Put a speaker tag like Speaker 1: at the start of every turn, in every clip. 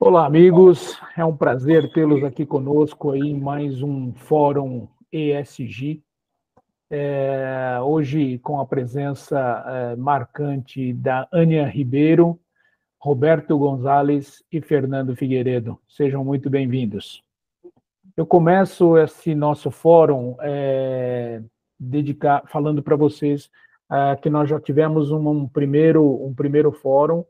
Speaker 1: Olá, amigos. É um prazer tê-los aqui conosco aí em mais um Fórum ESG. Hoje com a presença marcante da Ania Ribeiro, Roberto Gonzalez e Fernando Figueiredo. Sejam muito bem-vindos. Eu começo esse nosso fórum falando para vocês que nós já tivemos um primeiro fórum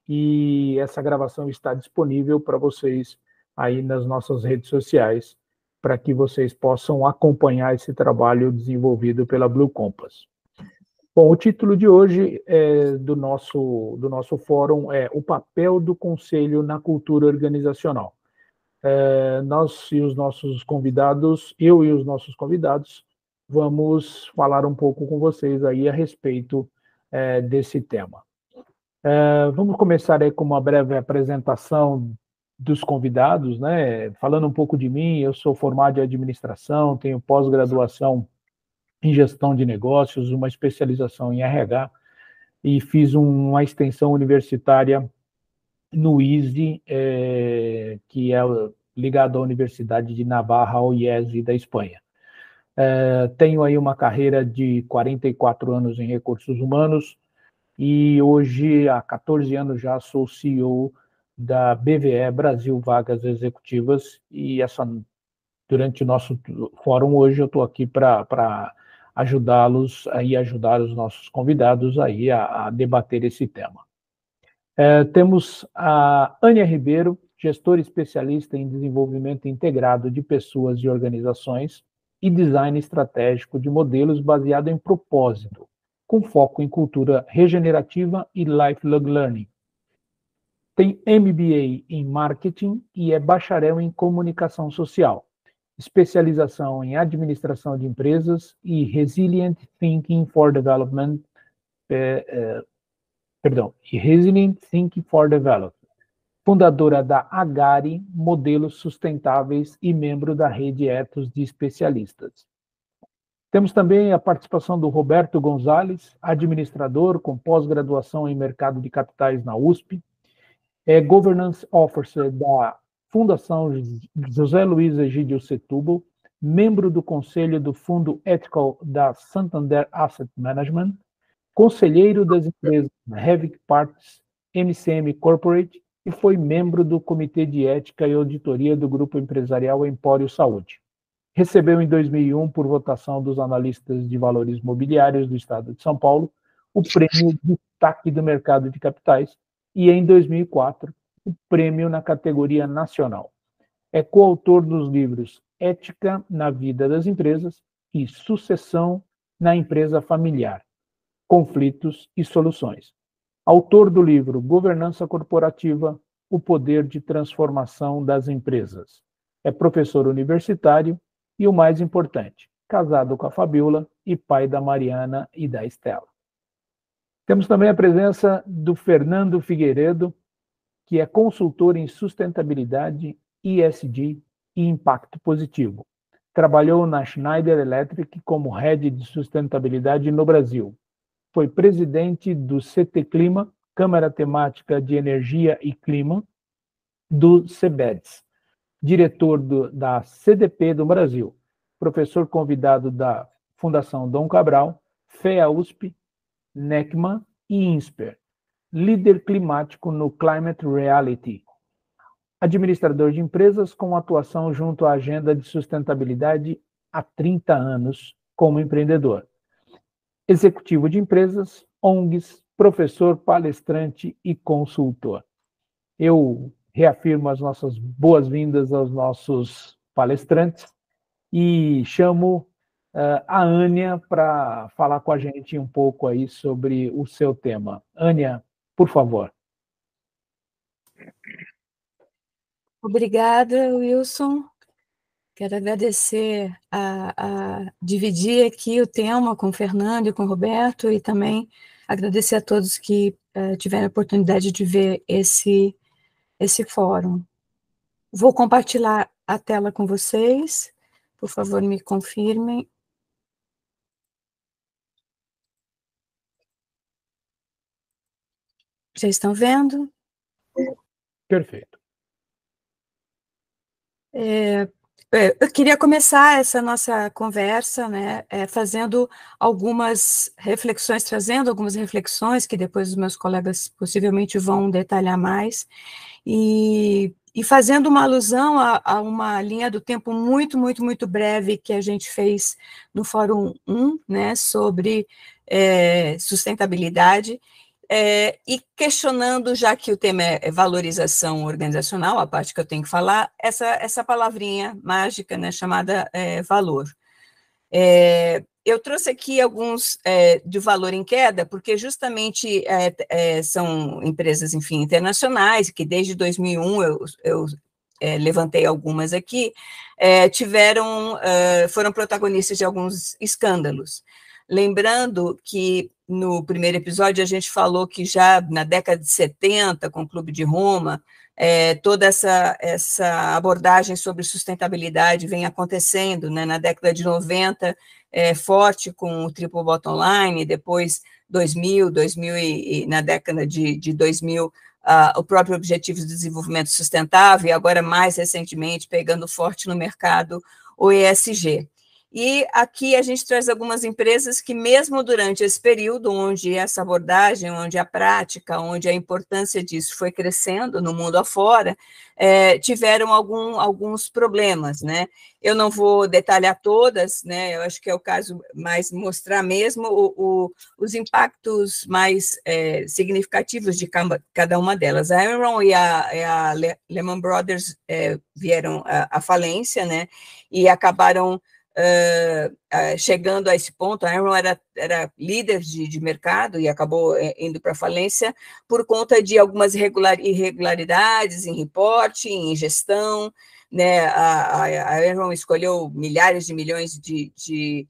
Speaker 1: e essa gravação está disponível para vocês aí nas nossas redes sociais, para que vocês possam acompanhar esse trabalho desenvolvido pela Blue Compass. Bom, o título de hoje do nosso fórum é O papel do Conselho na cultura organizacional. Nós e os nossos convidados, eu e os nossos convidados, vamos falar um pouco com vocês aí a respeito desse tema. Vamos começar aí com uma breve apresentação dos convidados, né? Falando um pouco de mim, eu sou formado em administração, tenho pós-graduação em gestão de negócios, uma especialização em RH e fiz uma extensão universitária no ISE, que é ligado à Universidade de Navarra, ao IESE da Espanha. Tenho aí uma carreira de 44 anos em recursos humanos, e hoje, há 14 anos já, sou CEO da BVE, Brasil Vagas Executivas, e durante o nosso fórum hoje eu estou aqui para ajudá-los e ajudar os nossos convidados aí a debater esse tema. Temos a Ania Ribeiro, gestora especialista em desenvolvimento integrado de pessoas e organizações e design estratégico de modelos baseado em propósito, com foco em cultura regenerativa e lifelong learning. Tem MBA em marketing e é bacharel em comunicação social, especialização em administração de empresas e Resilient Thinking for Development, Resilient Thinking for Development, fundadora da Agari Modelos Sustentáveis e membro da rede Ethos de especialistas. Temos também a participação do Roberto Gonzalez, administrador com pós-graduação em mercado de capitais na USP, é Governance Officer da Fundação José Luiz Egídio Setúbal, membro do Conselho do Fundo Ethical da Santander Asset Management, conselheiro das empresas Heavy Parts, MCM Corporate e foi membro do Comitê de Ética e Auditoria do Grupo Empresarial Empório Saúde. Recebeu em 2001, por votação dos analistas de valores mobiliários do Estado de São Paulo, o Prêmio Destaque do Mercado de Capitais e, em 2004, o Prêmio na categoria nacional. É coautor dos livros Ética na Vida das Empresas e Sucessão na Empresa Familiar, Conflitos e Soluções. Autor do livro Governança Corporativa, o Poder de Transformação das Empresas. É professor universitário e, o mais importante, casado com a Fabiola e pai da Mariana e da Estela. Temos também a presença do Fernando Figueiredo, que é consultor em sustentabilidade, ESG e impacto positivo. Trabalhou na Schneider Electric como head de sustentabilidade no Brasil. Foi presidente do CT Clima, Câmara Temática de Energia e Clima, do CEBEDS, diretor da CDP do Brasil, professor convidado da Fundação Dom Cabral, FEA-USP, NECMA e INSPER, líder climático no Climate Reality, administrador de empresas com atuação junto à agenda de sustentabilidade há 30 anos como empreendedor, executivo de empresas, ONGs, professor, palestrante e consultor. Eu reafirmo as nossas boas-vindas aos nossos palestrantes e chamo a Ania para falar com a gente um pouco aí sobre o seu tema. Ania, por favor.
Speaker 2: Obrigada, Wilson. Quero agradecer a dividir aqui o tema com o Fernando e com o Roberto e também agradecer a todos que tiveram a oportunidade de ver esse fórum. Vou compartilhar a tela com vocês. Por favor, me confirmem. Já estão vendo?
Speaker 1: Perfeito.
Speaker 2: Eu queria começar essa nossa conversa, né, fazendo algumas reflexões, trazendo algumas reflexões que depois os meus colegas possivelmente vão detalhar mais, e fazendo uma alusão a uma linha do tempo muito, muito, muito breve que a gente fez no Fórum 1, né, sobre sustentabilidade, e questionando, já que o tema é valorização organizacional, a parte que eu tenho que falar, essa palavrinha mágica, né, chamada valor. Eu trouxe aqui alguns de valor em queda, porque justamente são empresas, enfim, internacionais, que desde 2001 eu levantei algumas aqui, foram protagonistas de alguns escândalos. Lembrando que no primeiro episódio a gente falou que já na década de 70, com o Clube de Roma, toda essa abordagem sobre sustentabilidade vem acontecendo, né? Na década de 90, forte com o Triple Bottom Line, depois 2000 e na década de 2000, o próprio Objetivo de Desenvolvimento Sustentável, e agora mais recentemente, pegando forte no mercado, o ESG. E aqui a gente traz algumas empresas que, mesmo durante esse período, onde essa abordagem, onde a prática, onde a importância disso foi crescendo no mundo afora, tiveram alguns problemas, né? Eu não vou detalhar todas, né? Eu acho que é o caso mais mostrar mesmo os impactos mais significativos de cada uma delas. A Enron e a Lehman Brothers vieram à falência, né? E acabaram chegando a esse ponto. A Enron era líder de mercado e acabou indo para a falência por conta de algumas irregularidades em reporte, em gestão, né? A Enron escolheu milhares de milhões de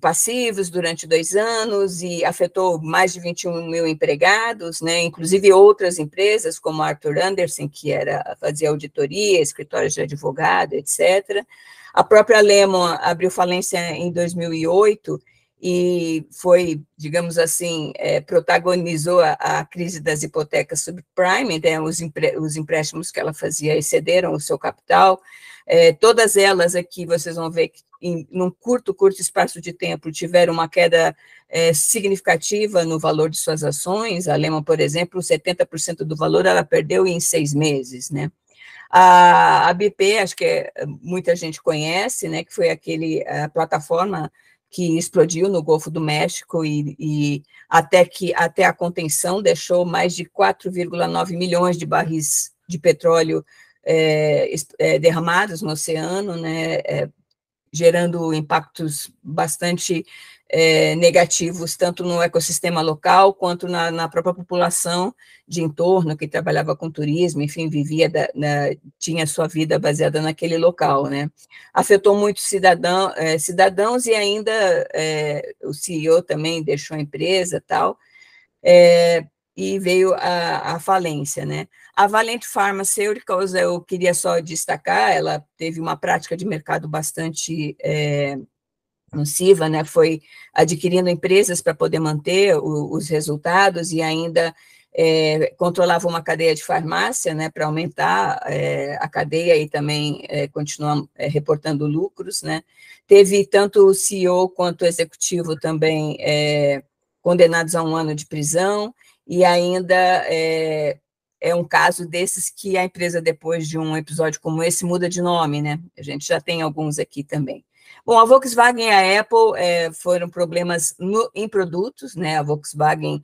Speaker 2: passivos durante 2 anos e afetou mais de 21 mil empregados, né? Inclusive outras empresas, como a Arthur Andersen, que fazia auditoria, escritórios de advogado, etc. A própria Lehman abriu falência em 2008 e foi, digamos assim, protagonizou a crise das hipotecas subprime, né? Os empréstimos que ela fazia excederam o seu capital. Todas elas aqui, vocês vão ver que num curto espaço de tempo tiveram uma queda significativa no valor de suas ações. A Lehman, por exemplo, 70% do valor ela perdeu em 6 meses, né? A BP, acho que muita gente conhece, né, que foi a plataforma que explodiu no Golfo do México e até a contenção deixou mais de 4,9 milhões de barris de petróleo derramados no oceano, né, gerando impactos bastante negativos, tanto no ecossistema local, quanto na própria população de entorno, que trabalhava com turismo, enfim, tinha sua vida baseada naquele local, né? Afetou muitos cidadãos e ainda o CEO também deixou a empresa, tal, e veio a falência, né? A Valent Pharmaceuticals, eu queria só destacar, ela teve uma prática de mercado bastante nociva, né? Foi adquirindo empresas para poder manter os resultados e ainda controlava uma cadeia de farmácia, né? Para aumentar a cadeia e também continuar reportando lucros, né? Teve tanto o CEO quanto o executivo também condenados a 1 ano de prisão, e ainda é um caso desses que a empresa, depois de um episódio como esse, muda de nome, né? A gente já tem alguns aqui também. Bom, a Volkswagen e a Apple foram problemas em produtos, né? A Volkswagen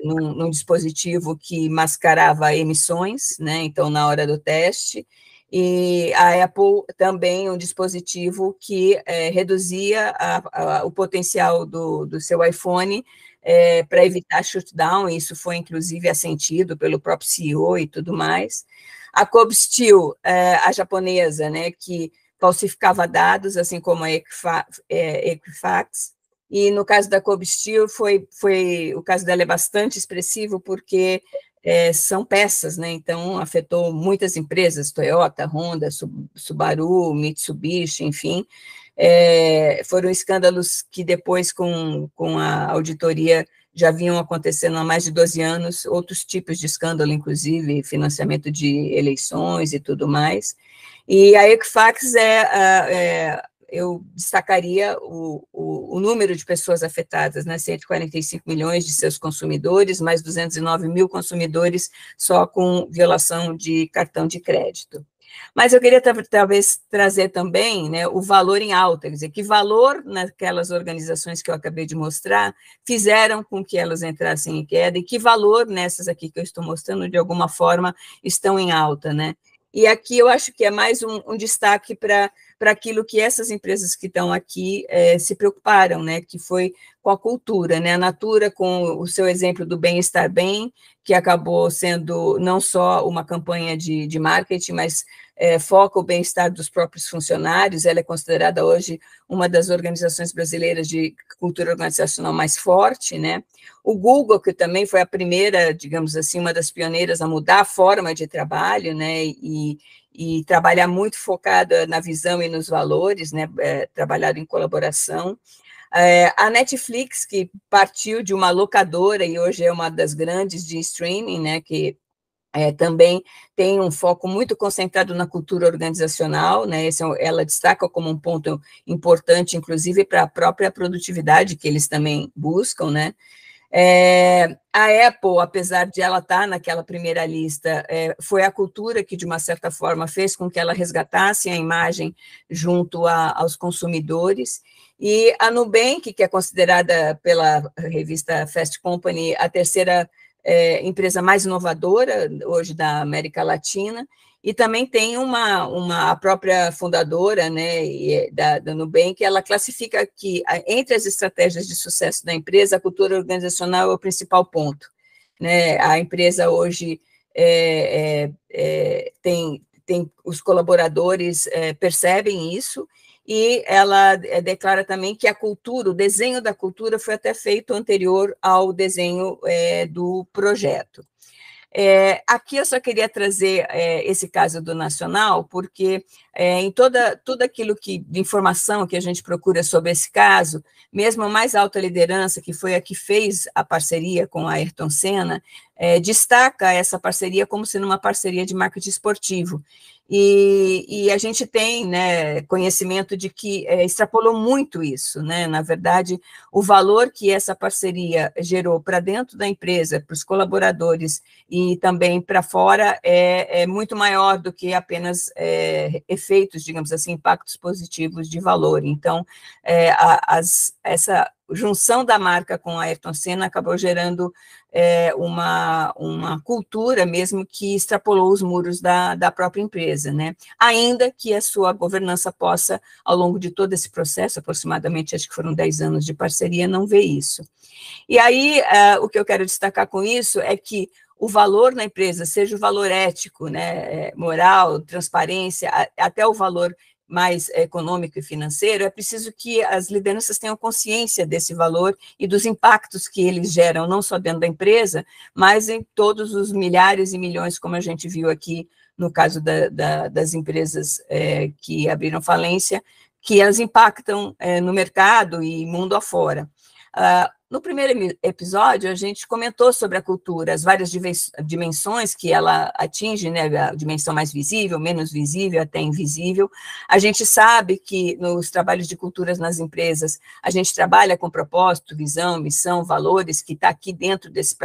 Speaker 2: num dispositivo que mascarava emissões, né? Então, na hora do teste, e a Apple também um dispositivo que reduzia o potencial do seu iPhone para evitar shutdown, isso foi, inclusive, assentido pelo próprio CEO e tudo mais. A Kobe Steel, a japonesa, né, que falsificava dados, assim como a Equifax, e no caso da Kobe Steel, o caso dela é bastante expressivo, porque são peças, né, então afetou muitas empresas, Toyota, Honda, Subaru, Mitsubishi, enfim, foram escândalos que depois, com a auditoria, já vinham acontecendo há mais de 12 anos, outros tipos de escândalo, inclusive financiamento de eleições e tudo mais. E a Equifax eu destacaria o número de pessoas afetadas, né, 145 milhões de seus consumidores, mais 209 mil consumidores só com violação de cartão de crédito. Mas eu queria talvez trazer também, né, o valor em alta, quer dizer, que valor naquelas organizações que eu acabei de mostrar fizeram com que elas entrassem em queda e que valor nessas aqui que eu estou mostrando, de alguma forma, estão em alta, né? E aqui eu acho que é mais um destaque para aquilo que essas empresas que estão aqui se preocuparam, né, que foi com a cultura, né, a Natura com o seu exemplo do bem-estar bem, que acabou sendo não só uma campanha de marketing, mas foca o bem-estar dos próprios funcionários, ela é considerada hoje uma das organizações brasileiras de cultura organizacional mais forte, né? O Google, que também foi a primeira, digamos assim, uma das pioneiras a mudar a forma de trabalho, né, e trabalhar muito focada na visão e nos valores, né, trabalhado em colaboração. A Netflix, que partiu de uma locadora e hoje é uma das grandes de streaming, né, que também tem um foco muito concentrado na cultura organizacional, né, ela destaca como um ponto importante, inclusive, para a própria produtividade que eles também buscam, né. A Apple, apesar de ela estar naquela primeira lista, foi a cultura que, de uma certa forma, fez com que ela resgatasse a imagem junto aos consumidores, e a Nubank, que é considerada pela revista Fast Company a terceira empresa mais inovadora hoje da América Latina, e também tem a própria fundadora, né, da Nubank, ela classifica que, entre as estratégias de sucesso da empresa, a cultura organizacional é o principal ponto, né? A empresa hoje tem os colaboradores percebem isso, e ela declara também que a cultura, o desenho da cultura foi até feito anterior ao desenho do projeto. Aqui eu só queria trazer esse caso do Nacional, porque em tudo aquilo de informação que a gente procura sobre esse caso, mesmo a mais alta liderança, que foi a que fez a parceria com a Ayrton Senna, destaca essa parceria como sendo uma parceria de marketing esportivo. E a gente tem, né, conhecimento de que extrapolou muito isso, né? Na verdade, o valor que essa parceria gerou para dentro da empresa, para os colaboradores e também para fora, é muito maior do que apenas efeitos, digamos assim, impactos positivos de valor. Então, essa junção da marca com a Ayrton Senna acabou gerando uma cultura mesmo que extrapolou os muros da própria empresa, né? Ainda que a sua governança possa, ao longo de todo esse processo, aproximadamente, acho que foram 10 anos de parceria, não ver isso. E aí, o que eu quero destacar com isso é que o valor na empresa, seja o valor ético, né, moral, transparência, até o valor mais econômico e financeiro, é preciso que as lideranças tenham consciência desse valor e dos impactos que eles geram, não só dentro da empresa, mas em todos os milhares e milhões, como a gente viu aqui no caso das empresas que abriram falência, que elas impactam no mercado e mundo afora. No primeiro episódio, a gente comentou sobre a cultura, as várias dimensões que ela atinge, né, a dimensão mais visível, menos visível, até invisível. A gente sabe que nos trabalhos de culturas nas empresas, a gente trabalha com propósito, visão, missão, valores, que está aqui dentro desse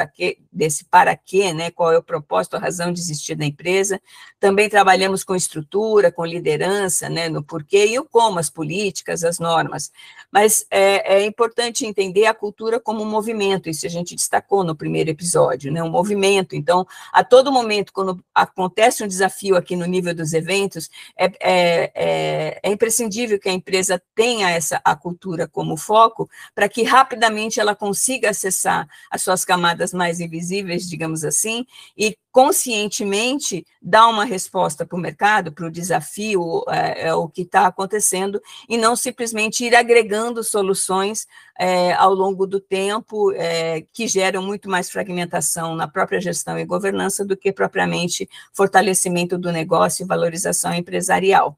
Speaker 2: para quê, né, qual é o propósito, a razão de existir da empresa. Também trabalhamos com estrutura, com liderança, né, no porquê e o como, as políticas, as normas. Mas é importante entender a cultura como um movimento, isso a gente destacou no primeiro episódio, né? Um movimento. Então, a todo momento, quando acontece um desafio aqui no nível dos eventos, é imprescindível que a empresa tenha a cultura como foco, para que rapidamente ela consiga acessar as suas camadas mais invisíveis, digamos assim, e conscientemente dar uma resposta para o mercado, para o desafio, o que está acontecendo, e não simplesmente ir agregando soluções ao longo do tempo, que geram muito mais fragmentação na própria gestão e governança do que propriamente fortalecimento do negócio e valorização empresarial.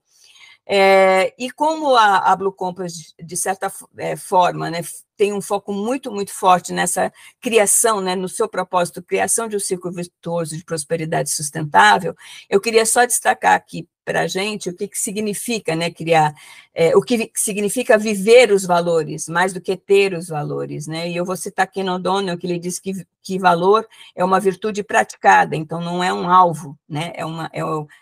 Speaker 2: E como a Blue Compass, de certa forma, né, tem um foco muito, muito forte nessa criação, né, no seu propósito, criação de um ciclo virtuoso de prosperidade sustentável, eu queria só destacar aqui para a gente o que significa, né, criar, o que significa viver os valores, mais do que ter os valores, né? E eu vou citar Ken O'Donnell, que ele diz que valor é uma virtude praticada, então não é um alvo, né?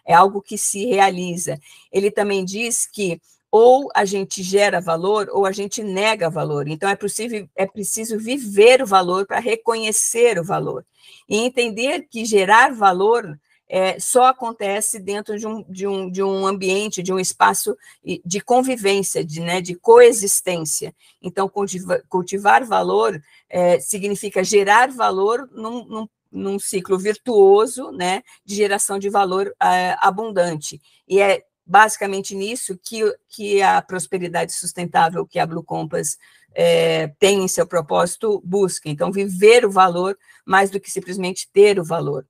Speaker 2: É algo que se realiza. Ele também diz que ou a gente gera valor ou a gente nega valor. Então, é preciso viver o valor para reconhecer o valor. E entender que gerar valor só acontece dentro de um ambiente, de um espaço de convivência, de coexistência. Então, cultivar valor significa gerar valor num ciclo virtuoso, né, de geração de valor abundante. E é basicamente nisso que a prosperidade sustentável que a Blue Compass tem em seu propósito busca. Então, viver o valor mais do que simplesmente ter o valor.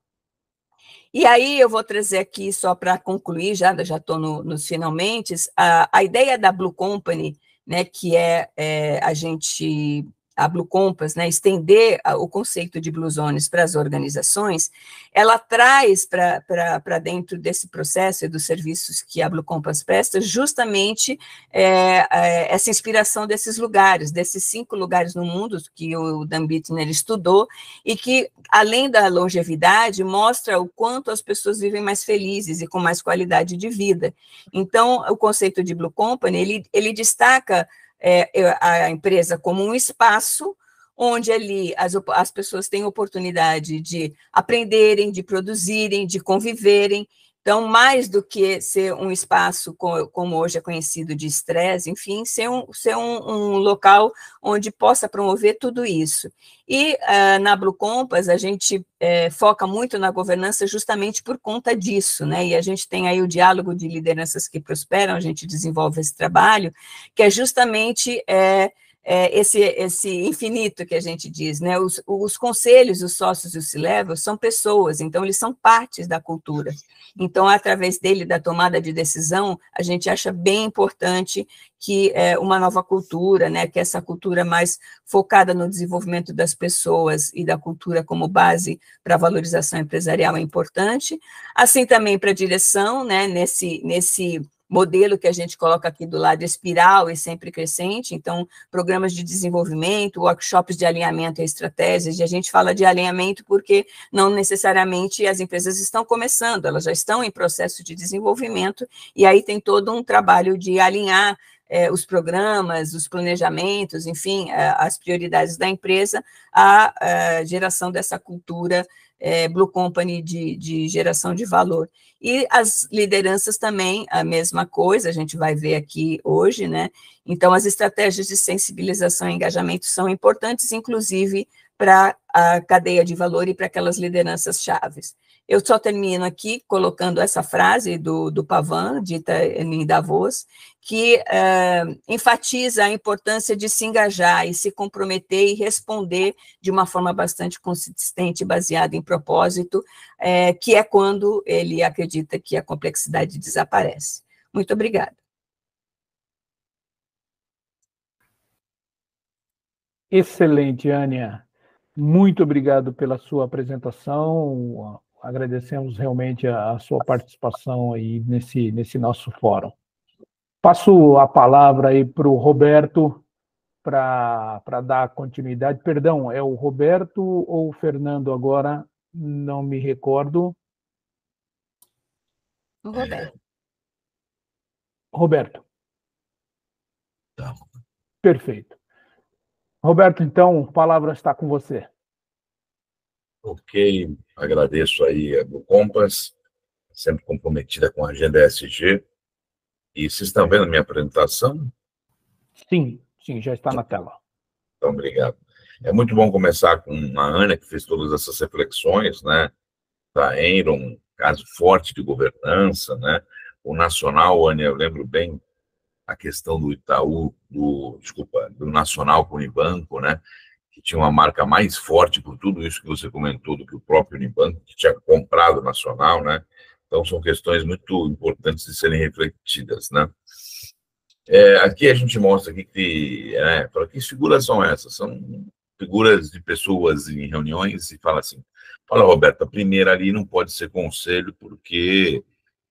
Speaker 2: E aí eu vou trazer aqui, só para concluir, já estou nos finalmente, a ideia da Blue Company, né, que a Blue Compass, né, estender o conceito de Blue Zones para as organizações, ela traz para dentro desse processo e dos serviços que a Blue Compass presta justamente essa inspiração desses lugares, desses 5 lugares no mundo que o Dan Bittner estudou e que, além da longevidade, mostra o quanto as pessoas vivem mais felizes e com mais qualidade de vida. Então, o conceito de Blue Company, ele destaca a empresa como um espaço onde ali as pessoas têm oportunidade de aprenderem, de produzirem, de conviverem. Então, mais do que ser um espaço, como hoje é conhecido, de estresse, enfim, ser um local onde possa promover tudo isso. E na Blue Compass, a gente foca muito na governança justamente por conta disso, né? E a gente tem aí o diálogo de lideranças que prosperam, a gente desenvolve esse trabalho, que é justamente esse infinito que a gente diz, né? Os conselhos, os sócios e os C-levels são pessoas, então eles são partes da cultura. Então, através dele, da tomada de decisão, a gente acha bem importante que uma nova cultura, né, que essa cultura mais focada no desenvolvimento das pessoas e da cultura como base para a valorização empresarial é importante, assim também para a direção, né, nesse modelo que a gente coloca aqui do lado, espiral e sempre crescente, então, programas de desenvolvimento, workshops de alinhamento e estratégias, e a gente fala de alinhamento porque não necessariamente as empresas estão começando, elas já estão em processo de desenvolvimento, e aí tem todo um trabalho de alinhar os programas, os planejamentos, enfim, as prioridades da empresa, à geração dessa cultura Blue Company de geração de valor. E as lideranças também, a mesma coisa, a gente vai ver aqui hoje, né? Então, as estratégias de sensibilização e engajamento são importantes, inclusive, para a cadeia de valor e para aquelas lideranças chaves. Eu só termino aqui colocando essa frase do Pavan, dita em Davos, que enfatiza a importância de se engajar e se comprometer e responder de uma forma bastante consistente, baseada em propósito, que é quando ele acredita que a complexidade desaparece. Muito obrigada.
Speaker 1: Excelente, Ania. Muito obrigado pela sua apresentação. Agradecemos realmente a sua participação aí nesse nosso fórum. Passo a palavra aí para o Roberto para dar continuidade. Perdão, é o Roberto ou o Fernando agora? Não me recordo.
Speaker 2: O Roberto.
Speaker 1: Roberto.
Speaker 3: Tá.
Speaker 1: Perfeito. Roberto, então, a palavra está com você.
Speaker 3: Ok, agradeço aí a Blue Compass, sempre comprometida com a agenda ESG. E vocês estão vendo a minha apresentação?
Speaker 1: Sim, já está na tela.
Speaker 3: Então, obrigado. É muito bom começar com a Ana, que fez todas essas reflexões, né? Da Enron, caso forte de governança, né? O Nacional, Ana, eu lembro bem a questão do Itaú, do Nacional com o Unibanco, né? Que tinha uma marca mais forte por tudo isso que você comentou do que o próprio Unibanco, que tinha comprado o Nacional, né? Então, são questões muito importantes de serem refletidas, né? Aqui a gente mostra aqui que figuras são essas? São figuras de pessoas em reuniões e fala assim, olha, Roberto, a primeira ali não pode ser conselho porque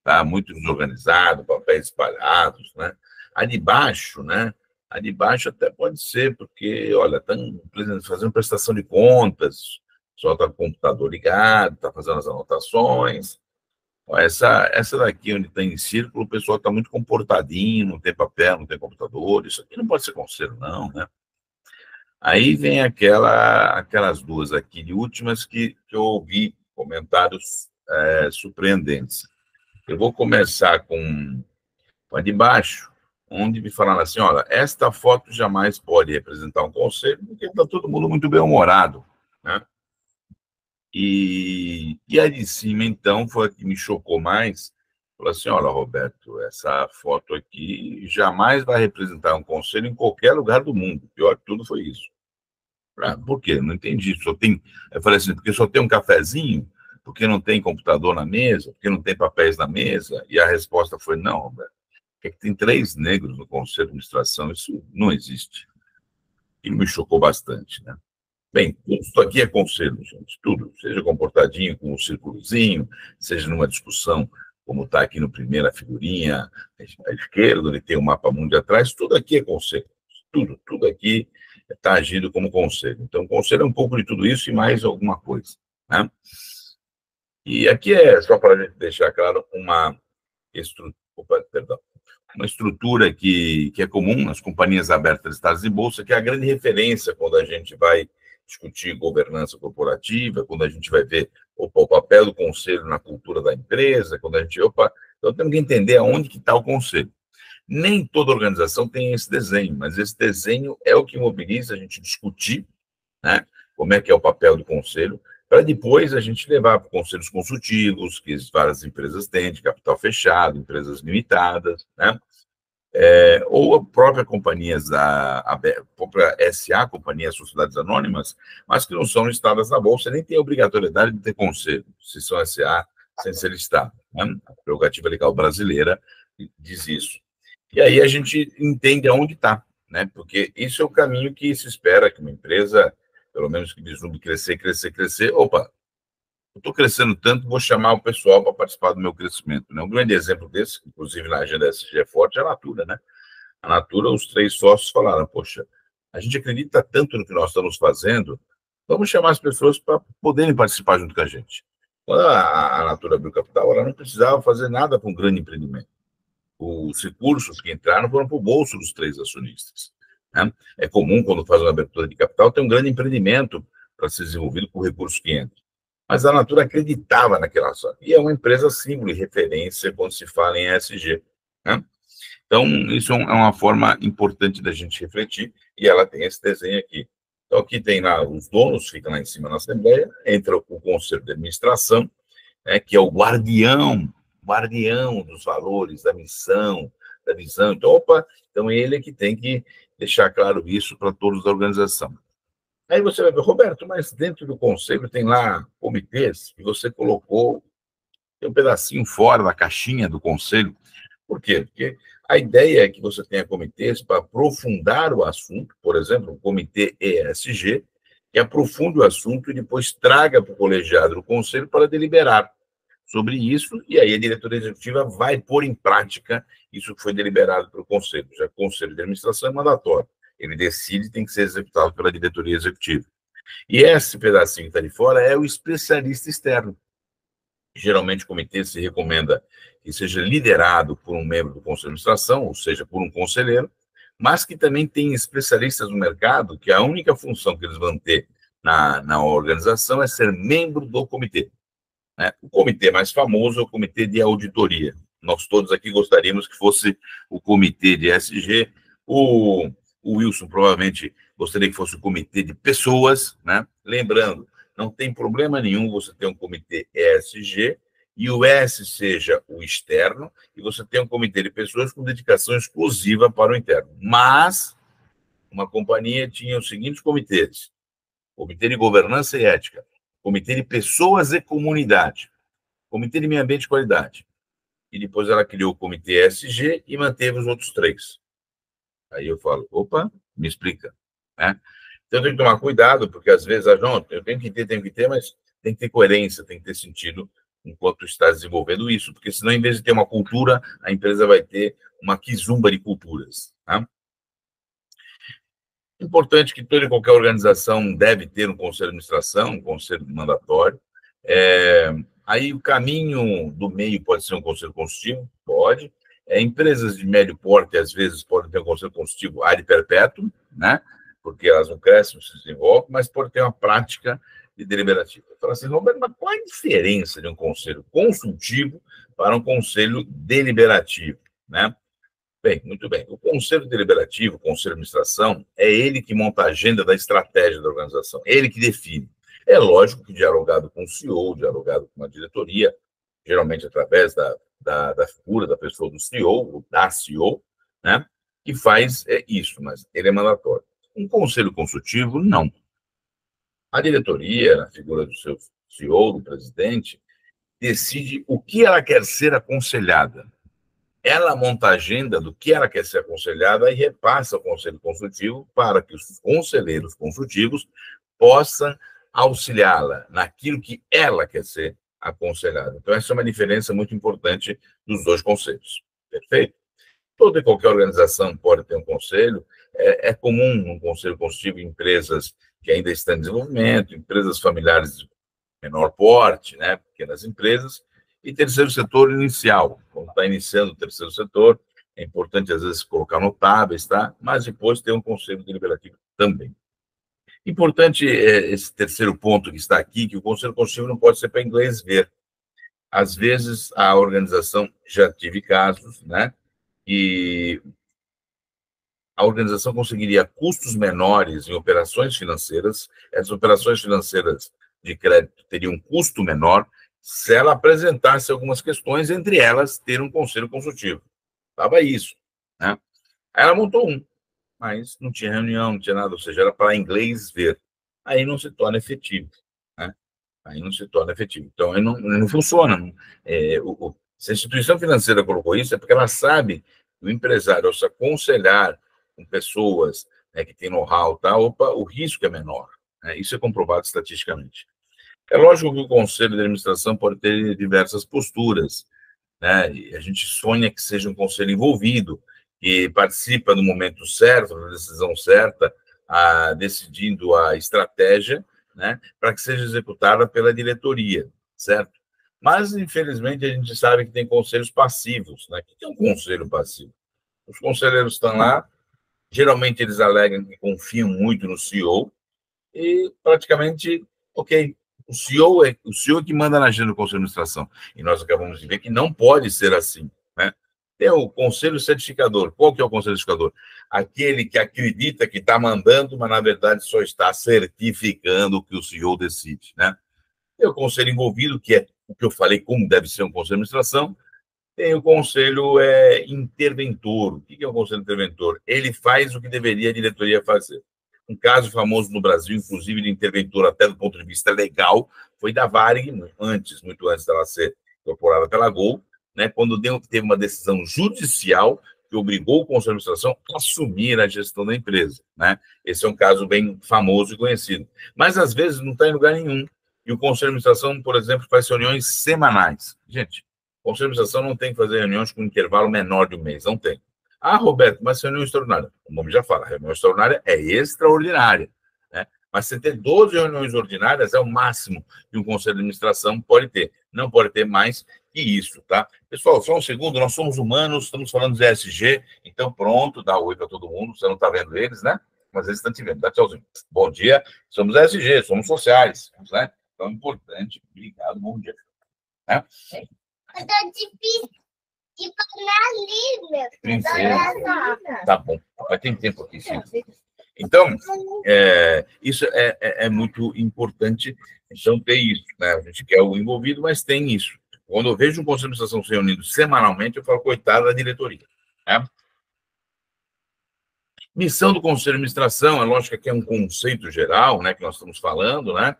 Speaker 3: tá muito desorganizado, papéis espalhados, né? A de baixo, né? A de baixo até pode ser, porque, olha, estão fazendo prestação de contas, só está com o computador ligado, está fazendo as anotações. Ó, essa daqui, onde está em círculo, o pessoal está muito comportadinho, não tem papel, não tem computador. Isso aqui não pode ser conselho, não, né? Aí vem aquelas duas aqui de últimas que eu ouvi comentários surpreendentes. Eu vou começar com a de baixo, onde me falaram assim, olha, esta foto jamais pode representar um conselho, porque está todo mundo muito bem-humorado, né? E a de cima, então, foi a que me chocou mais. Falou assim, olha, Roberto, essa foto aqui jamais vai representar um conselho em qualquer lugar do mundo. Pior que tudo foi isso. Por quê? Não entendi. Só tem... Eu falei assim, porque só tem um cafezinho? Porque não tem computador na mesa? Porque não tem papéis na mesa? E a resposta foi, não, Roberto, é que tem 3 negros no Conselho de Administração. Isso não existe. E me chocou bastante, né? Bem, tudo aqui é conselho, gente, tudo. Seja comportadinho com um círculozinho, seja numa discussão, como está aqui no primeira figurinha, à esquerda, onde tem o mapa mundo atrás, tudo aqui é conselho. Tudo aqui está agindo como conselho. Então, conselho é um pouco de tudo isso e mais alguma coisa, né? E aqui é, só para a gente deixar claro, uma estrutura que é comum nas companhias abertas, listadas em bolsa, que é a grande referência quando a gente vai discutir governança corporativa, quando a gente vai ver o papel do conselho na cultura da empresa, quando a gente... então temos que entender aonde que está o conselho. Nem toda organização tem esse desenho, mas esse desenho é o que mobiliza a gente discutir, né, como é que é o papel do conselho, para depois a gente levar para conselhos consultivos, que várias empresas têm, de capital fechado, empresas limitadas, né? Ou a própria companhias a própria SA, companhias sociedades anônimas, mas que não são listadas na Bolsa, nem tem obrigatoriedade de ter conselho, se são SA sem ser listado, né? A prerrogativa legal brasileira diz isso. E aí a gente entende aonde está, né? Porque isso é o caminho que se espera que uma empresa, pelo menos que vislumbre crescer, opa, eu estou crescendo tanto, vou chamar o pessoal para participar do meu crescimento, né? Um grande exemplo desse, inclusive na agenda SG é forte, é a Natura, né? A Natura, os 3 sócios falaram, poxa, a gente acredita tanto no que nós estamos fazendo, vamos chamar as pessoas para poderem participar junto com a gente. Quando a Natura abriu capital, ela não precisava fazer nada para um grande empreendimento. Os recursos que entraram foram para o bolso dos 3 acionistas, né? É comum, quando faz uma abertura de capital, ter um grande empreendimento para ser desenvolvido com recursos que entram. Mas a Natura acreditava naquela ação. E é uma empresa símbolo e referência quando se fala em ESG, né? Então, isso é uma forma importante da gente refletir, e ela tem esse desenho aqui. Então, aqui tem lá os donos, ficam lá em cima na Assembleia, entra o Conselho de Administração, né, que é o guardião dos valores, da missão, da visão. Então ele é que tem que deixar claro isso para todos da organização. Aí você vai ver, Roberto, mas dentro do conselho tem lá comitês que você colocou, tem um pedacinho fora da caixinha do conselho. Por quê? Porque a ideia é que você tenha comitês para aprofundar o assunto, por exemplo, o comitê ESG, que aprofunde o assunto e depois traga para o colegiado do conselho para deliberar sobre isso, e aí a diretoria executiva vai pôr em prática isso que foi deliberado pelo conselho. Já o conselho de administração é mandatório. Ele decide e tem que ser executado pela diretoria executiva. E esse pedacinho que está de fora é o especialista externo. Geralmente o comitê se recomenda que seja liderado por um membro do conselho de administração, ou seja, por um conselheiro, mas que também tem especialistas no mercado, que a única função que eles vão ter na organização é ser membro do comitê. O comitê mais famoso é o comitê de auditoria. Nós todos aqui gostaríamos que fosse o comitê de ESG. O Wilson provavelmente gostaria que fosse o comitê de pessoas, né? Lembrando, não tem problema nenhum você ter um comitê ESG e o S seja o externo e você tem um comitê de pessoas com dedicação exclusiva para o interno. Mas uma companhia tinha os seguintes comitês: comitê de governança e ética, comitê de pessoas e comunidade, comitê de meio ambiente e qualidade. E depois ela criou o comitê ESG e manteve os outros 3. Aí eu falo, opa, me explica, né? Então, tem que tomar cuidado, porque às vezes, não, eu tenho que ter, mas tem que ter coerência, tem que ter sentido enquanto está desenvolvendo isso, porque senão, em vez de ter uma cultura, a empresa vai ter uma quizumba de culturas. Tá? Importante que toda e qualquer organização deve ter um conselho de administração, um conselho mandatório. Aí o caminho do meio pode ser um conselho consultivo? Pode. Empresas de médio porte, às vezes, podem ter um conselho consultivo ad perpétuo, né? Porque elas não crescem, não se desenvolvem, mas pode ter uma prática de deliberativa. Eu falo assim, Roberto, mas qual a diferença de um conselho consultivo para um conselho deliberativo, né? Bem, muito bem. O conselho deliberativo, o conselho de administração, é ele que monta a agenda da estratégia da organização, é ele que define. É lógico que dialogado com o CEO, dialogado com a diretoria, geralmente através da figura da pessoa do CEO, ou da CEO, né, que faz isso, mas ele é mandatório. Um conselho consultivo, não. A diretoria, na figura do seu CEO, do presidente, decide o que ela quer ser aconselhada. Ela monta a agenda do que ela quer ser aconselhada e repassa ao conselho consultivo para que os conselheiros consultivos possam auxiliá-la naquilo que ela quer ser aconselhada. Então, essa é uma diferença muito importante dos dois conselhos. Perfeito? Toda e qualquer organização pode ter um conselho. É comum um conselho consultivo em empresas que ainda estão em desenvolvimento, empresas familiares de menor porte, né, pequenas empresas, e terceiro setor inicial. Quando está iniciando o terceiro setor, é importante, às vezes, colocar notáveis, tá? Mas depois ter um conselho deliberativo também. Importante esse terceiro ponto que está aqui, que o conselho consultivo não pode ser para inglês ver. Às vezes, a organização, já tive casos, né? E a organização conseguiria custos menores em operações financeiras, essas operações financeiras de crédito teriam um custo menor, se ela apresentasse algumas questões, entre elas, ter um conselho consultivo. Estava isso, né? Aí ela montou um, mas não tinha reunião, não tinha nada, ou seja, era para inglês ver. Aí não se torna efetivo, né? Aí não se torna efetivo. Então, aí não funciona. Se a instituição financeira colocou isso, é porque ela sabe que o empresário, ao se aconselhar com pessoas, né, que têm know-how, tá, o risco é menor, né? Isso é comprovado estatisticamente. É lógico que o conselho de administração pode ter diversas posturas, né? E a gente sonha que seja um conselho envolvido, que participa no momento certo, na decisão certa, decidindo a estratégia, né, para que seja executada pela diretoria, certo? Mas, infelizmente, a gente sabe que tem conselhos passivos, né? O que é um conselho passivo? Os conselheiros estão lá, geralmente eles alegam que confiam muito no CEO e praticamente, ok, o CEO é que manda na agenda do Conselho de Administração. E nós acabamos de ver que não pode ser assim, né? Tem o Conselho Certificador. Qual que é o Conselho Certificador? Aquele que acredita que está mandando, mas, na verdade, só está certificando o que o CEO decide, né? Tem o Conselho Envolvido, que é o que eu falei, como deve ser um Conselho de Administração. Tem o Conselho Interventor. O que é o Conselho Interventor? Ele faz o que deveria a diretoria fazer. Um caso famoso no Brasil, inclusive de interventor até do ponto de vista legal, foi da Varig, muito antes dela ser incorporada pela Gol, né, quando teve uma decisão judicial que obrigou o Conselho de Administração a assumir a gestão da empresa, né? Esse é um caso bem famoso e conhecido. Mas, às vezes, não está em lugar nenhum. E o Conselho de Administração, por exemplo, faz reuniões semanais. Gente, o Conselho de Administração não tem que fazer reuniões com um intervalo menor de um mês, não tem. Ah, Roberto, mas reunião extraordinária. O nome já fala, reunião extraordinária é extraordinária, né? Mas você ter 12 reuniões ordinárias é o máximo que um conselho de administração pode ter. Não pode ter mais que isso, tá? Pessoal, só um segundo, nós somos humanos, estamos falando de ESG, então pronto, dá oi para todo mundo, você não está vendo eles, né? Mas eles estão te vendo, dá tchauzinho. Bom dia, somos ESG, somos sociais, né? Então é importante, obrigado, bom dia. Né?
Speaker 4: Eu tô difícil.
Speaker 3: Tá bom, vai ter tempo aqui, sim. Então, isso é muito importante, então, ter isso, né? A gente quer o envolvido, mas tem isso. Quando eu vejo um conselho de administração se reunindo semanalmente, eu falo, coitado da diretoria, né? Missão do conselho de administração, é lógico que é um conceito geral, né, que nós estamos falando, né?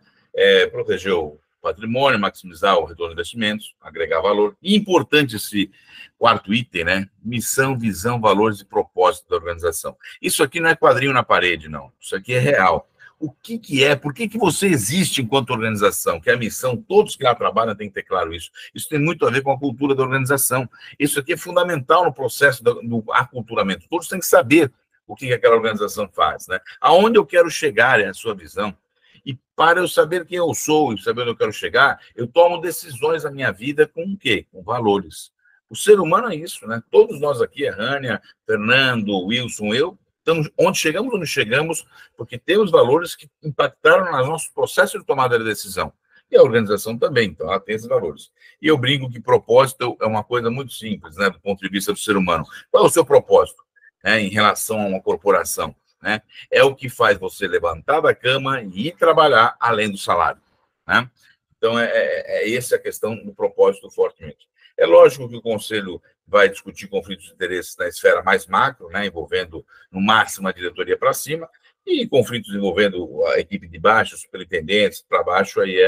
Speaker 3: Proteger o patrimônio, maximizar o retorno de investimentos, agregar valor. E importante esse quarto item, né? Missão, visão, valores e propósito da organização. Isso aqui não é quadrinho na parede, não. Isso aqui é real. o que é, por que você existe enquanto organização, que é a missão, todos que lá trabalham têm que ter claro isso. Isso tem muito a ver com a cultura da organização. Isso aqui é fundamental no processo do aculturamento. Todos têm que saber o que aquela organização faz, né? Aonde eu quero chegar é a sua visão. E para eu saber quem eu sou e saber onde eu quero chegar, eu tomo decisões na minha vida com o quê? Com valores. O ser humano é isso, né? Todos nós aqui, a Rânia, Fernando, Wilson, eu, estamos onde chegamos, porque temos valores que impactaram no nosso processo de tomada de decisão. E a organização também, então ela tem esses valores. E eu brinco que propósito é uma coisa muito simples, né, do ponto de vista do ser humano. Qual é o seu propósito, né, em relação a uma corporação? Né? É o que faz você levantar da cama e ir trabalhar além do salário. Né? Então, essa a questão do propósito fortemente. É lógico que o Conselho vai discutir conflitos de interesses na esfera mais macro, né, envolvendo no máximo a diretoria para cima, e conflitos envolvendo a equipe de baixo, os superintendentes para baixo, aí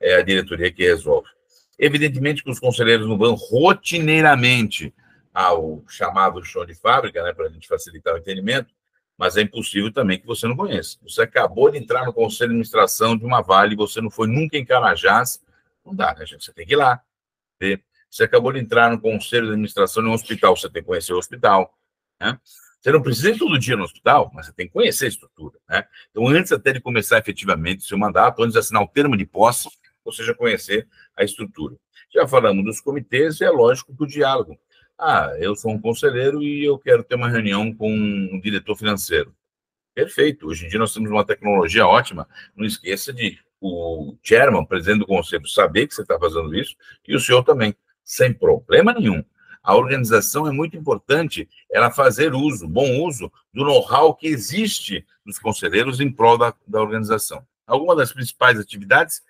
Speaker 3: é a diretoria que resolve. Evidentemente que os conselheiros não vão rotineiramente ao chamado chão de fábrica, né, para a gente facilitar o entendimento, mas é impossível também que você não conheça. Você acabou de entrar no conselho de administração de uma Vale, você não foi nunca em Carajás, não dá, né, gente? Você tem que ir lá ver. Você acabou de entrar no conselho de administração de um hospital, você tem que conhecer o hospital, né? Você não precisa ir todo dia no hospital, mas você tem que conhecer a estrutura, né? Então, antes até de começar efetivamente o seu mandato, antes de assinar o termo de posse, você já conhecer a estrutura. Já falamos dos comitês, e é lógico que o diálogo. Eu sou um conselheiro e eu quero ter uma reunião com um diretor financeiro. Perfeito. Hoje em dia nós temos uma tecnologia ótima. Não esqueça de o chairman, presidente do conselho, saber que você está fazendo isso, e o senhor também, sem problema nenhum. A organização é muito importante ela fazer uso, bom uso, do know-how que existe dos conselheiros em prol da organização. Algumas das principais atividades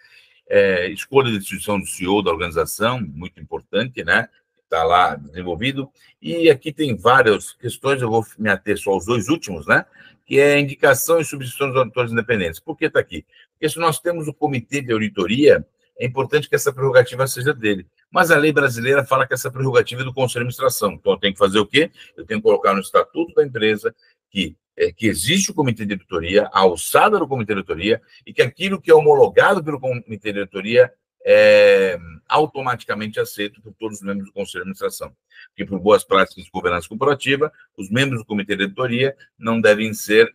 Speaker 3: escolha de instituição do CEO da organização, muito importante, né? Está lá desenvolvido. E aqui tem várias questões, eu vou me ater só aos dois últimos, né? Que é a indicação e substituição dos auditores independentes. Por que está aqui? Porque se nós temos o comitê de auditoria, é importante que essa prerrogativa seja dele. Mas a lei brasileira fala que essa prerrogativa é do Conselho de Administração. Então, eu tenho que fazer o quê? Eu tenho que colocar no estatuto da empresa que existe o comitê de diretoria, a alçada do comitê de diretoria, e que aquilo que é homologado pelo comitê de diretoria é automaticamente aceito por todos os membros do Conselho de Administração. Porque, por boas práticas de governança corporativa, os membros do comitê de diretoria não devem ser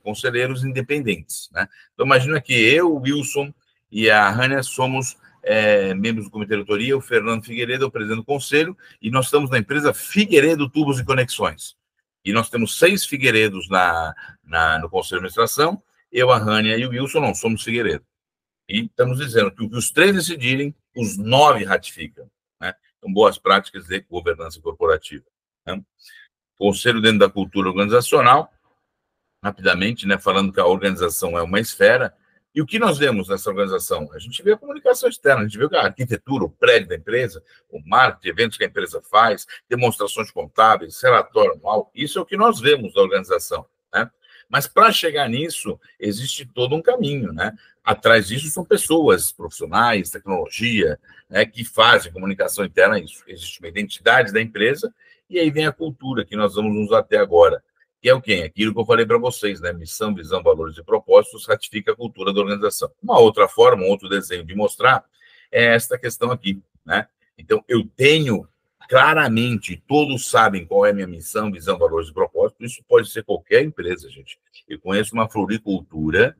Speaker 3: conselheiros independentes. Né? Então, imagina que eu, o Wilson e a Rânia somos membros do comitê de diretoria, o Fernando Figueiredo é o presidente do conselho, e nós estamos na empresa Figueiredo Tubos e Conexões. E nós temos 6 Figueiredos no Conselho de Administração, eu, a Rânia e o Wilson não somos Figueiredo. E estamos dizendo que o que os 3 decidirem, os 9 ratificam. Né? Então, boas práticas de governança corporativa. Né? Conselho dentro da cultura organizacional, rapidamente, né, falando que a organização é uma esfera. E o que nós vemos nessa organização? A gente vê a comunicação externa, a gente vê a arquitetura, o prédio da empresa, o marketing, eventos que a empresa faz, demonstrações contábeis, relatório anual, isso é o que nós vemos da organização, né? Mas para chegar nisso, existe todo um caminho, né? Atrás disso são pessoas, profissionais, tecnologia, né, que fazem comunicação interna, isso. Existe uma identidade da empresa, e aí vem a cultura, que nós vamos usar até agora. Que é o quê? Aquilo que eu falei para vocês, né? Missão, visão, valores e propósitos ratifica a cultura da organização. Uma outra forma, um outro desenho de mostrar é esta questão aqui, né? Então, eu tenho claramente, todos sabem qual é a minha missão, visão, valores e propósitos. Isso pode ser qualquer empresa, gente. Eu conheço uma floricultura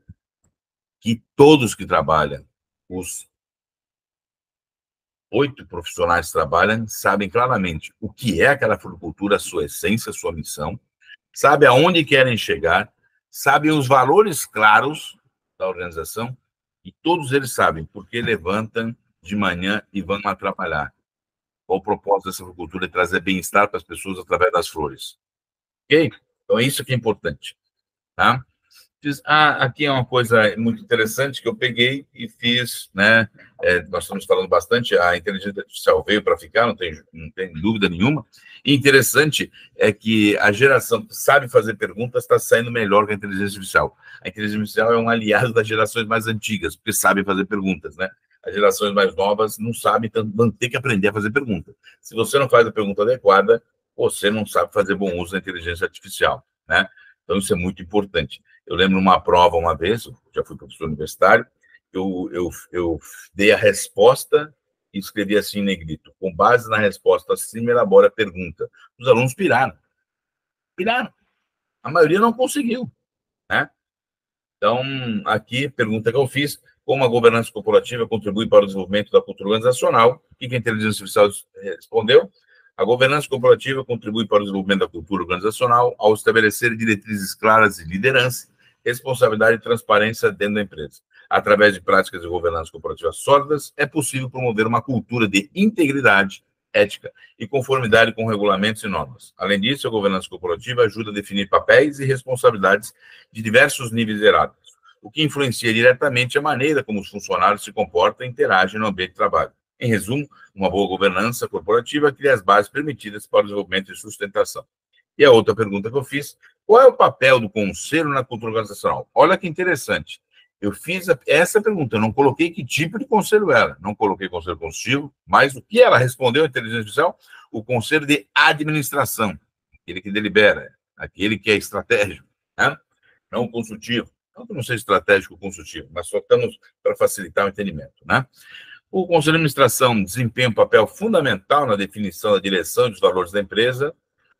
Speaker 3: que todos que trabalham, os 8 profissionais que trabalham, sabem claramente o que é aquela floricultura, a sua essência, a sua missão, sabe aonde querem chegar, sabem os valores claros da organização, e todos eles sabem porque levantam de manhã e vão lá trabalhar. Qual o propósito dessa agricultura? É trazer bem-estar para as pessoas através das flores. Ok? Então, é isso que é importante. Tá? Aqui é uma coisa muito interessante que eu peguei e fiz, né? Nós estamos falando bastante, a inteligência artificial veio para ficar, não tem dúvida nenhuma. E interessante é que a geração que sabe fazer perguntas está saindo melhor que a inteligência artificial. A inteligência artificial é um aliado das gerações mais antigas, porque sabe fazer perguntas, né? As gerações mais novas não sabem, então vão ter que aprender a fazer pergunta. Se você não faz a pergunta adequada, você não sabe fazer bom uso da inteligência artificial, né? Então, isso é muito importante. Eu lembro uma prova uma vez, eu já fui professor universitário, eu dei a resposta e escrevi assim em negrito: com base na resposta acima, elabora a pergunta. Os alunos piraram. A maioria não conseguiu, né? Então, aqui, pergunta que eu fiz: como a governança corporativa contribui para o desenvolvimento da cultura organizacional? O que a inteligência artificial respondeu? A governança corporativa contribui para o desenvolvimento da cultura organizacional ao estabelecer diretrizes claras de liderança, responsabilidade e transparência dentro da empresa. Através de práticas de governança corporativa sólidas, é possível promover uma cultura de integridade, ética e conformidade com regulamentos e normas. Além disso, a governança corporativa ajuda a definir papéis e responsabilidades de diversos níveis hierárquicos, o que influencia diretamente a maneira como os funcionários se comportam e interagem no ambiente de trabalho. Em resumo, uma boa governança corporativa cria as bases permitidas para o desenvolvimento e sustentação. E a outra pergunta que eu fiz: qual é o papel do conselho na cultura organizacional? Olha que interessante. Eu fiz essa pergunta, eu não coloquei que tipo de conselho era, não coloquei conselho consultivo, mas o que ela respondeu à inteligência artificial? O conselho de administração, aquele que delibera, aquele que é estratégico, né? Não consultivo. Não que não seja estratégico ou consultivo, mas só estamos para facilitar o entendimento, né? O conselho de administração desempenha um papel fundamental na definição da direção e dos valores da empresa,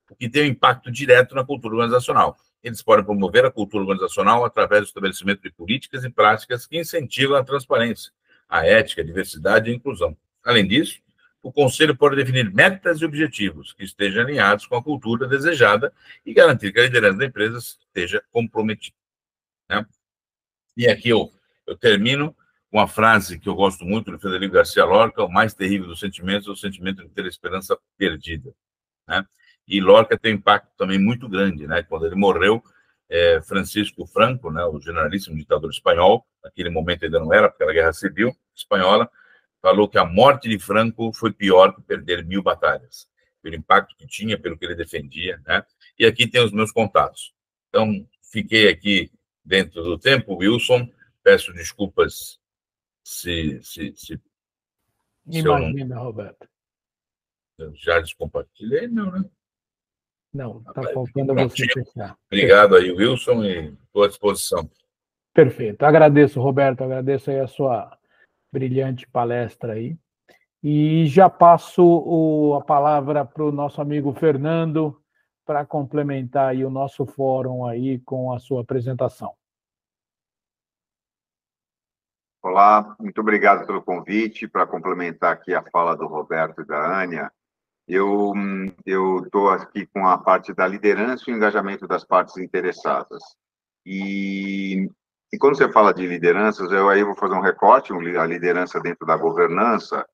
Speaker 3: o que tem um impacto direto na cultura organizacional. Eles podem promover a cultura organizacional através do estabelecimento de políticas e práticas que incentivam a transparência, a ética, a diversidade e a inclusão. Além disso, o conselho pode definir metas e objetivos que estejam alinhados com a cultura desejada e garantir que a liderança da empresa esteja comprometida, né? E aqui eu termino com uma frase que eu gosto muito do Frederico Garcia Lorca: o mais terrível dos sentimentos é o sentimento de ter a esperança perdida, né? E Lorca tem um impacto também muito grande, né? Quando ele morreu, Francisco Franco, né, o generalíssimo ditador espanhol, naquele momento ainda não era, porque era a Guerra Civil Espanhola, falou que a morte de Franco foi pior que perder 1000 batalhas, pelo impacto que tinha, pelo que ele defendia, né? E aqui tem os meus contatos. Então, fiquei aqui dentro do tempo, Wilson, peço desculpas se
Speaker 1: Imagina, Roberto.
Speaker 3: eu já descompartilhei, não, né?
Speaker 1: Não, está faltando você fechar.
Speaker 3: Obrigado aí, Wilson, e estou à disposição.
Speaker 1: Perfeito. Agradeço, Roberto, agradeço aí a sua brilhante palestra aí. E já passo a palavra para o nosso amigo Fernando para complementar aí o nosso fórum aí com a sua apresentação.
Speaker 5: Olá, muito obrigado pelo convite. Para complementar aqui a fala do Roberto e da Ania, eu estou aqui com a parte da liderança e o engajamento das partes interessadas. E quando você fala de lideranças, eu aí vou fazer um recorte, a liderança dentro da governança,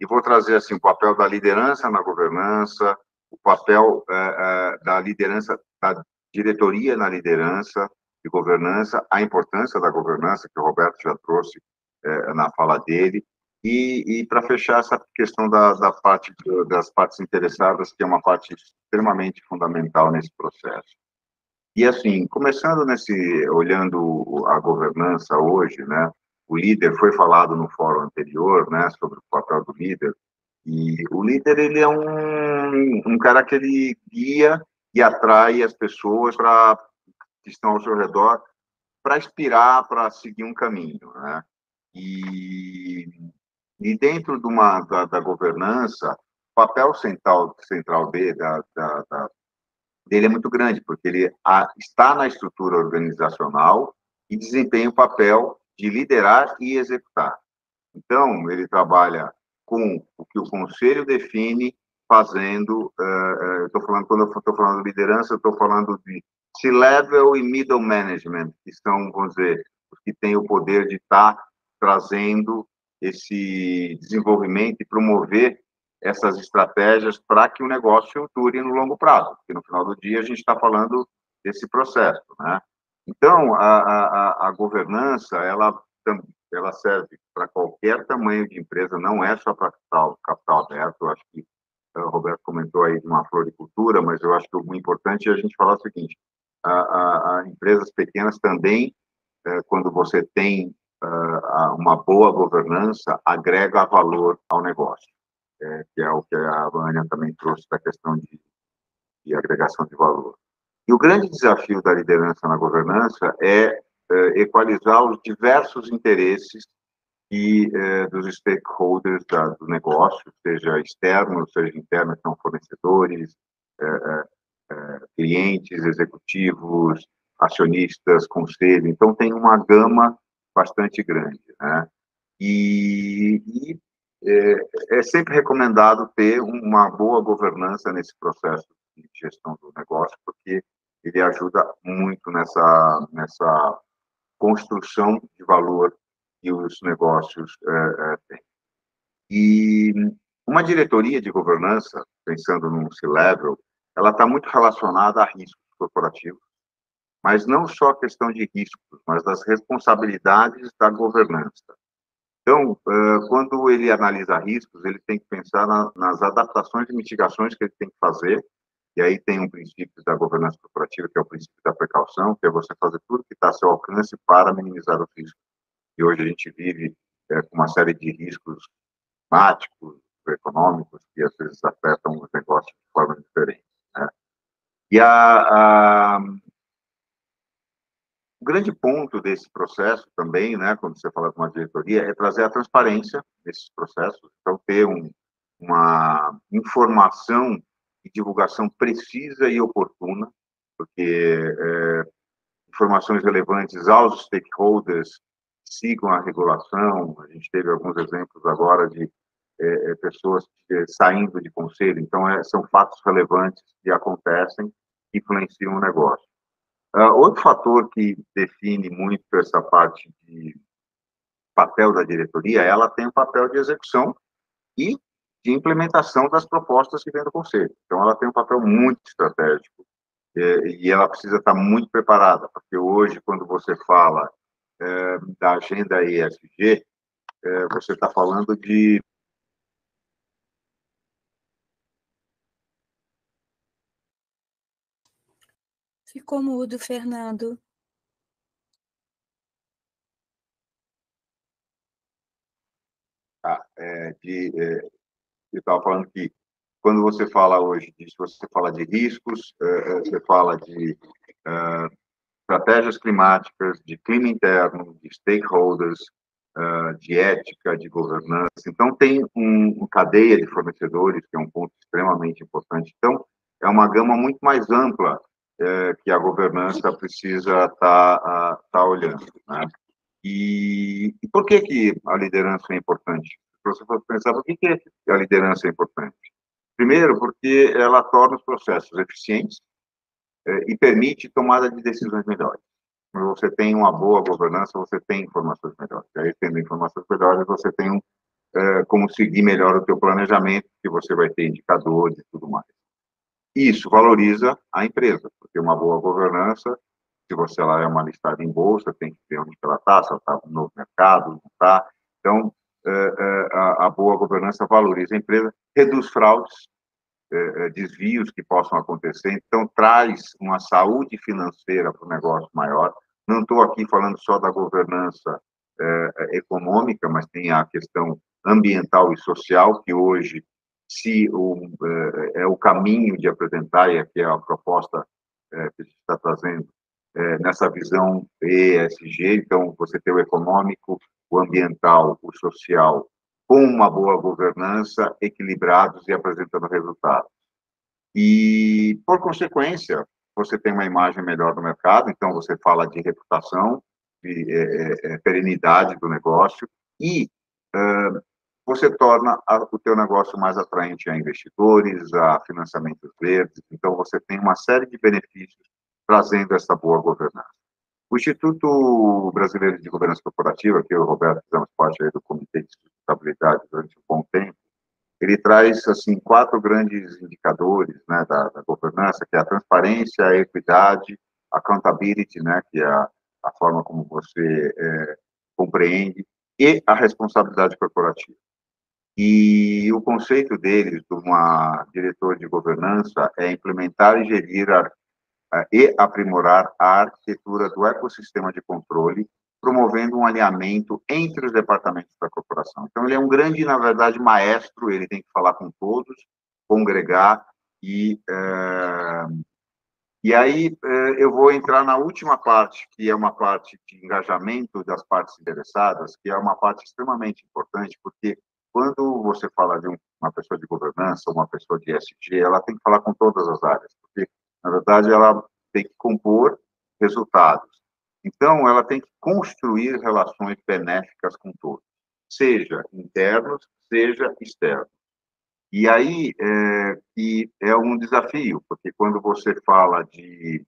Speaker 5: e vou trazer assim o papel da liderança na governança, o papel da liderança, da diretoria na liderança e governança, a importância da governança, que o Roberto já trouxe na fala dele, e para fechar essa questão da parte das partes interessadas, que é uma parte extremamente fundamental nesse processo. E assim, começando olhando a governança hoje, né? O líder foi falado no fórum anterior, né? Sobre o papel do líder. E o líder, ele é um cara que ele guia e atrai as pessoas que estão ao seu redor para inspirar, para seguir um caminho, né? E dentro da governança, o papel central dele é muito grande, porque ele está na estrutura organizacional e desempenha o papel de liderar e executar. Então, ele trabalha com o que o conselho define, fazendo, quando eu estou falando de liderança, eu estou falando de C-level e middle management, que são, vamos dizer, os que têm o poder de estar trazendo esse desenvolvimento e promover essas estratégias para que o negócio dure no longo prazo, porque no final do dia a gente está falando desse processo, né? Então, a governança, ela serve para qualquer tamanho de empresa, não é só para capital aberto. Eu acho que o Roberto comentou aí de uma floricultura, mas eu acho que o importante é a gente falar o seguinte: empresas pequenas também, quando você tem uma boa governança, agrega valor ao negócio, que é o que a Vânia também trouxe da questão de agregação de valor. E o grande desafio da liderança na governança é equalizar os diversos interesses dos stakeholders do negócio, seja externos, seja internos, são fornecedores, clientes, executivos, acionistas, conselho. Então, tem uma gama bastante grande, né? É sempre recomendado ter uma boa governança nesse processo de gestão do negócio, porque ele ajuda muito nessa construção de valor que os negócios têm. E uma diretoria de governança, pensando num C-level, ela está muito relacionada a riscos corporativos, mas não só a questão de riscos, mas das responsabilidades da governança. Então, quando ele analisa riscos, ele tem que pensar nas adaptações e mitigações que ele tem que fazer, e aí tem um princípio da governança corporativa, que é o princípio da precaução, que é você fazer tudo que está a seu alcance para minimizar os riscos. E hoje a gente vive com uma série de riscos climáticos, econômicos, que às vezes afetam os negócios de forma diferente, né? E o grande ponto desse processo também, né, quando você fala de uma diretoria, é trazer a transparência nesses processos, então ter uma informação e divulgação precisa e oportuna, porque informações relevantes aos stakeholders sigam a regulação. A gente teve alguns exemplos agora de pessoas saindo de conselho, então são fatos relevantes que acontecem e influenciam o negócio. Outro fator que define muito essa parte de papel da diretoria, ela tem um papel de execução e de implementação das propostas que vêm do conselho. Então, ela tem um papel muito estratégico e ela precisa estar muito preparada, porque hoje, quando você fala da agenda ESG, você está falando de...
Speaker 2: Ficou mudo, Fernando.
Speaker 5: eu estava falando que quando você fala hoje disso, você fala de riscos, você fala de estratégias climáticas, de clima interno, de stakeholders, de ética, de governança. Então, tem uma cadeia de fornecedores, que é um ponto extremamente importante. Então, é uma gama muito mais ampla que a governança precisa estar olhando, né? E por que a liderança é importante? Se você for pensar, por que a liderança é importante? Primeiro, porque ela torna os processos eficientes e permite tomada de decisões melhores. Quando você tem uma boa governança, você tem informações melhores. E aí, tendo informações melhores, você tem como seguir melhor o teu planejamento, que você vai ter indicadores e tudo mais. Isso valoriza a empresa, porque uma boa governança, se você ela é uma listada em bolsa, tem que ver onde ela está, se ela está no novo mercado, não está. Então, a boa governança valoriza a empresa, reduz fraudes, desvios que possam acontecer, então traz uma saúde financeira para o negócio maior. Não estou aqui falando só da governança econômica, mas tem a questão ambiental e social, que hoje é o caminho de apresentar, e aqui é a proposta que a gente está trazendo, nessa visão ESG. Então, você tem o econômico, o ambiental, o social, com uma boa governança, equilibrados e apresentando resultados. E, por consequência, você tem uma imagem melhor do mercado, então você fala de reputação, de perenidade do negócio, e você torna o teu negócio mais atraente a investidores, a financiamentos verdes. Então, você tem uma série de benefícios trazendo essa boa governança. O Instituto Brasileiro de Governança Corporativa, que eu e o Roberto fizemos parte aí do Comitê de Sustentabilidade durante um bom tempo, ele traz assim 4 grandes indicadores, né, da governança, que é a transparência, a equidade, a accountability, né, que é a forma como você compreende, e a responsabilidade corporativa. E o conceito deles, de uma diretor de governança, é implementar e gerir e aprimorar a arquitetura do ecossistema de controle, promovendo um alinhamento entre os departamentos da corporação. Então, ele é um grande, na verdade, maestro, ele tem que falar com todos, congregar e E aí eu vou entrar na última parte, que é uma parte de engajamento das partes interessadas, que é uma parte extremamente importante, porque quando você fala de uma pessoa de governança, uma pessoa de ESG, ela tem que falar com todas as áreas, porque, na verdade, ela tem que compor resultados. Então, ela tem que construir relações benéficas com todos, seja internos, seja externos. E aí é um desafio, porque quando você fala de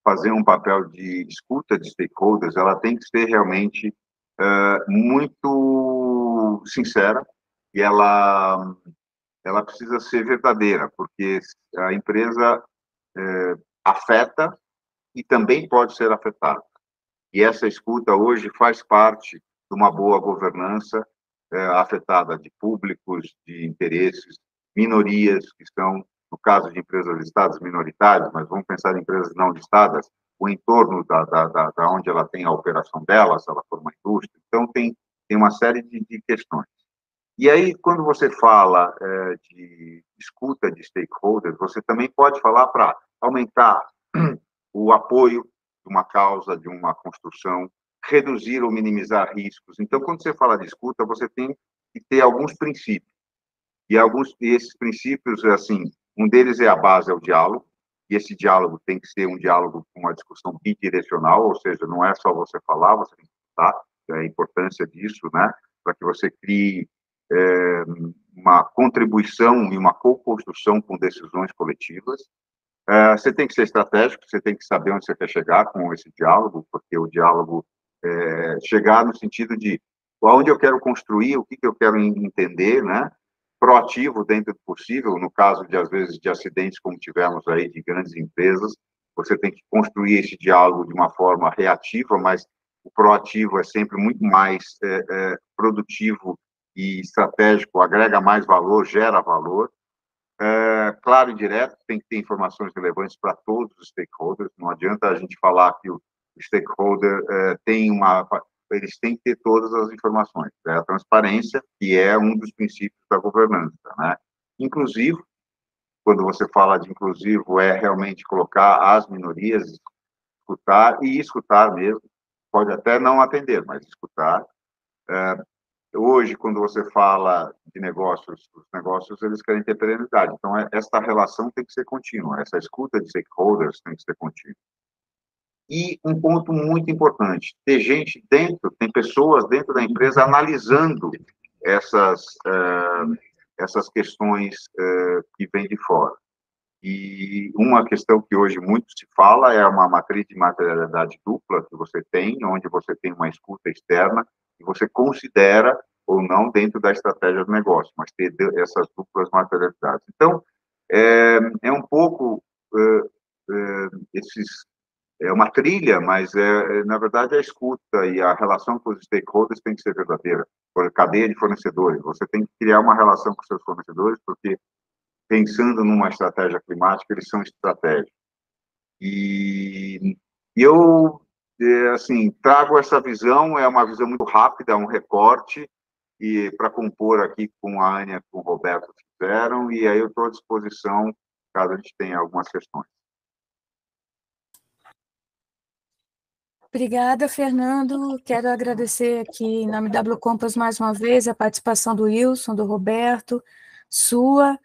Speaker 5: fazer um papel de escuta de stakeholders, ela tem que ser realmente muito sincera e ela precisa ser verdadeira, porque a empresa afeta e também pode ser afetada. E essa escuta hoje faz parte de uma boa governança afetada de públicos, de interesses, minorias que estão, no caso de empresas listadas, minoritárias, mas vamos pensar em empresas não listadas, o entorno da onde ela tem a operação dela, se ela for uma indústria. Então, tem uma série de questões. E aí, quando você fala de escuta de stakeholders, você também pode falar para aumentar o apoio de uma causa, de uma construção, reduzir ou minimizar riscos. Então, quando você fala de escuta, você tem que ter alguns princípios. E esses princípios, assim, um deles é a base, é o diálogo, e esse diálogo tem que ser um diálogo com uma discussão bidirecional, ou seja, não é só você falar, você tem que escutar, a importância disso, né, para que você crie uma contribuição e uma co-construção com decisões coletivas. Você tem que ser estratégico, você tem que saber onde você quer chegar com esse diálogo, porque o diálogo chegar no sentido de onde eu quero construir, o que eu quero entender, né? Proativo dentro do possível, no caso de, às vezes, de acidentes como tivemos aí de grandes empresas, você tem que construir esse diálogo de uma forma reativa, mas o proativo é sempre muito mais produtivo e estratégico, agrega mais valor, gera valor. Claro e direto, tem que ter informações relevantes para todos os stakeholders, não adianta a gente falar que o stakeholder eles têm que ter todas as informações. A transparência, que é um dos princípios da governança, né? Inclusivo, quando você fala de inclusivo, é realmente colocar as minorias, escutar mesmo, pode até não atender, mas escutar. Hoje, quando você fala de negócios, os negócios, eles querem ter perenidade. Então, esta relação tem que ser contínua, essa escuta de stakeholders tem que ser contínua. E um ponto muito importante, tem pessoas dentro da empresa analisando essas questões que vêm de fora. E uma questão que hoje muito se fala é uma matriz de materialidade dupla que você tem, onde você tem uma escuta externa e você considera ou não dentro da estratégia do negócio, mas ter essas duplas materialidades. Então, é um pouco é uma trilha, mas na verdade a escuta e a relação com os stakeholders tem que ser verdadeira. Por cadeia de fornecedores, você tem que criar uma relação com seus fornecedores, porque pensando numa estratégia climática, eles são estratégicos. E eu, assim, trago essa visão, é uma visão muito rápida, um recorte, e para compor aqui com a Ania, com o Roberto fizeram, e aí eu estou à disposição, caso a gente tenha algumas questões.
Speaker 2: Obrigada, Fernando. Quero agradecer aqui, em nome da Blue Compass, mais uma vez, a participação do Wilson, do Roberto, sua.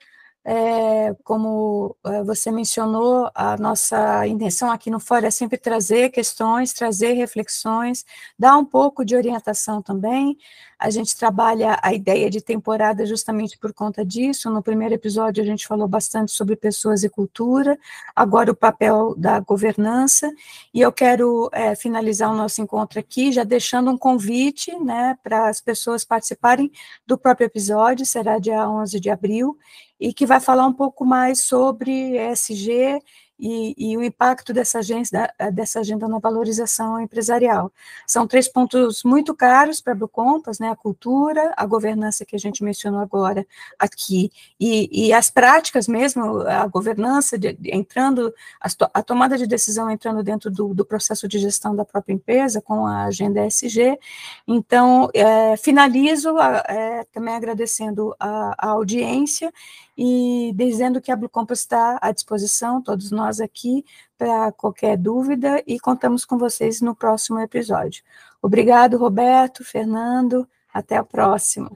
Speaker 2: Como você mencionou, a nossa intenção aqui no Fórum é sempre trazer questões, trazer reflexões, dar um pouco de orientação também. A gente trabalha a ideia de temporada justamente por conta disso. No primeiro episódio, a gente falou bastante sobre pessoas e cultura, agora o papel da governança, e eu quero finalizar o nosso encontro aqui, já deixando um convite, né, para as pessoas participarem do próprio episódio, será dia 11 de abril, e que vai falar um pouco mais sobre ESG e o impacto dessa agenda na valorização empresarial. São 3 pontos muito caros para a Blue Compass, né, a cultura, a governança que a gente mencionou agora aqui, e as práticas mesmo, a governança entrando, a tomada de decisão entrando dentro do processo de gestão da própria empresa com a agenda ESG. Então, finalizo também agradecendo a audiência e dizendo que a Blue Compass está à disposição, todos nós nós aqui para qualquer dúvida e contamos com vocês no próximo episódio. Obrigado, Roberto, Fernando, até a próxima.